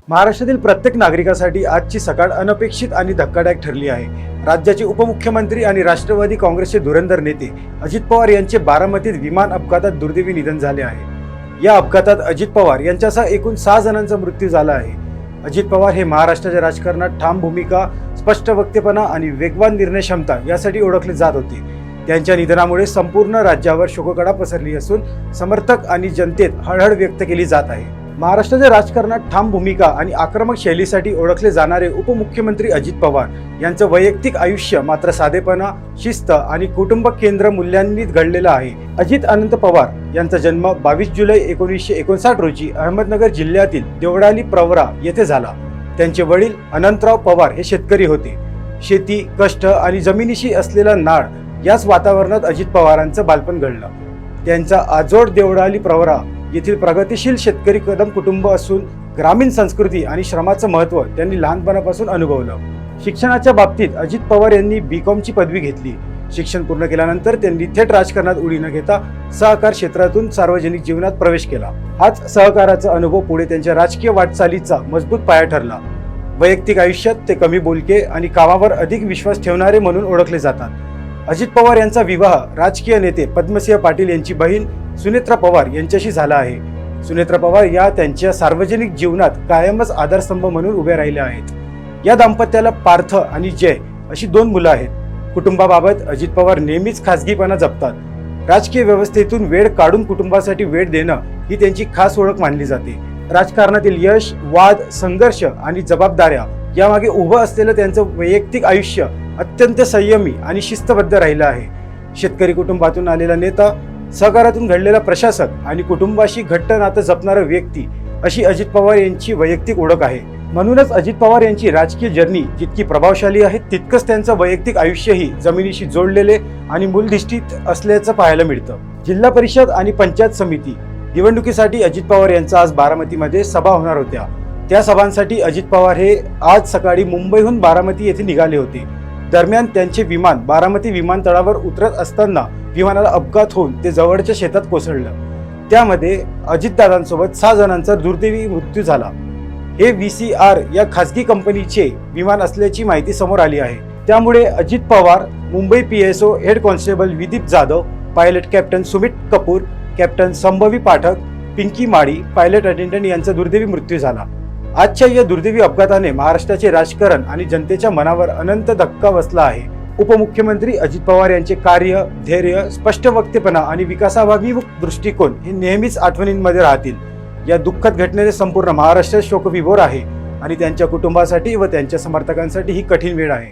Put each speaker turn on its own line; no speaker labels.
महाराष्ट्रातील प्रत्येक नागरिकासाठी आजची सकाळ अनपेक्षित आणि धक्कादायक ठरली आहे। राज्याचे उपमुख्यमंत्री आणि राष्ट्रवादी काँग्रेसचे धुरंधर नेते अजित पवार यांचे बारामतीत विमान अपघातात दुर्दैवी निधन झाले आहे। या अपघातात अजित पवार यांच्यासह एकूण 6 जणांचा मृत्यू झाला आहे। अजित पवार हे महाराष्ट्राच्या राजकारणात ठाम भूमिका, स्पष्ट वक्तेपणा आणि वेगवान निर्णय क्षमता यासाठी ओळखले जात होते। त्यांच्या निधनामुळे संपूर्ण राज्यावर शोककळा पसरली असून समर्थक आणि जनतेत हळहळ व्यक्त केली जात आहे। महाराष्ट्राच्या राजकारणात ठाम भूमिका आणि आक्रमक शैलीसाठी ओळखले जाणारे उपमुख्यमंत्री अजित पवार यांचं वैयक्तिक आयुष्य मात्र साधेपणा, शिस्त आणि कुटुंब केंद्र मूल्यांनी घडलेलं आहे। अजित अनंत पवार यांचा जन्म 22 जुलै 1959 रोजी अहमदनगर जिल्ह्यातील देवळाली प्रवरा येथे झाला। त्यांचे वडील अनंतराव पवार हे शेतकरी होते। शेती, कष्ट आणि जमिनीशी असलेला नाळ याच वातावरणात अजित पवारांचं बालपण घडलं। त्यांचा आजोड देवळाली प्रवरा येथील प्रगतिशील शेतकरी कदम कुटुंब असून ग्रामीण संस्कृती आणि श्रमाचं महत्त्व त्यांनी लहानपणापासून अनुभवलं। शिक्षणाच्या बाबतीत अजित पवार यांनी BCom ची पदवी घेतली। शिक्षण पूर्ण केल्यानंतर त्यांनी थेट राजकारणात उडी न घेता सहकार क्षेत्रातून सार्वजनिक जीवनात प्रवेश केला। हाच सहकाराचा अनुभव पुढे त्यांच्या राजकीय वाटचालीचा मजबूत पाया ठरला। वैयक्तिक आयुष्यात ते कमी बोलके आणि कामावर अधिक विश्वास ठेवणारे म्हणून ओळखले जातात। अजित पवार यांचा विवाह राजकीय नेते पद्मसिंह पाटील यांची बहीण सुनेत्रा पवार यांच्याशी झाला आहे। सुनेत्रा पवार या त्यांच्या सार्वजनिक जीवनात कायमच आधारस्तंभ म्हणून उभे राहिले आहेत। या दाम्पत्याला पार्थ आणि जय अशी 2 मुलं आहेत। कुटुंबाबाबत अजित पवार नेहमीच खासगीपणा जपतात। राजकीय व्यवस्थेतून वेळ काढून कुटुंबासाठी वेळ देणं ही त्यांची खास ओळख मानली जाते। राजकारणातील यश, वाद, संघर्ष आणि जबाबदाऱ्या यामागे उभं असलेलं त्यांचं वैयक्तिक आयुष्य अत्यंत संयमी आणि शिस्तबद्ध राहिलं आहे। शेतकरी कुटुंबातून आलेला नेता, सहकारातून घडलेला प्रशासक आणि कुटुंबाशी घट्ट नातं जपणारा व्यक्ती अशी अजित पवार यांची वैयक्तिक ओळख आहे। म्हणूनच अजित पवार यांची राजकीय जर्नी जितकी प्रभावशाली आहे तितकंच त्यांचं वैयक्तिक आयुष्यही जमिनीशी जोडलेले आणि मूलधिष्ठित असल्याचं पाहायला मिळतं। जिल्हा परिषद आणि पंचायत समिती निवडणुकीसाठी अजित पवार यांचा आज बारामतीमध्ये सभा होणार होत्या। त्या सभांसाठी अजित पवार हे आज सकाळी मुंबईहून बारामती येथे निघाले होते। दरम्यान त्यांचे विमान बारामती विमानतळावर उतरत असताना विमानाला अपघात होऊन ते जवळच्या शेतात कोसळलं। त्यामध्ये अजितदादांसोबत 6 जणांचा दुर्दैवी मृत्यू झाला। हे VCR या खासगी कंपनीचे विमान असल्याची माहिती समोर आली आहे। त्यामुळे Ajit Pawar, Mumbai PSO head constable Vidip Jadhav, pilot captain Sumit Kapoor, captain Sambhavi Pathak, Pinky Mali, pilot attendant यांचा दुर्दैवी मृत्यू झाला। आजच्या या दुर्दैवी अपघाताने महाराष्ट्राचे राजकारण आणि जनतेच्या मनावर अनंत धक्का बसला आहे। उपमुख्यमंत्री अजित पवार यांचे कार्य, धैर्य, स्पष्ट वक्तेपणा आणि विकासाभिमुख दृष्टिकोन हे नेहमीच आठवणींमध्ये राहतील। या दुःखद घटनेने संपूर्ण महाराष्ट्र शोकविभोर आहे आणि त्यांच्या कुटुंबासाठी व त्यांच्या समर्थकांसाठी ही कठीण वेळ आहे।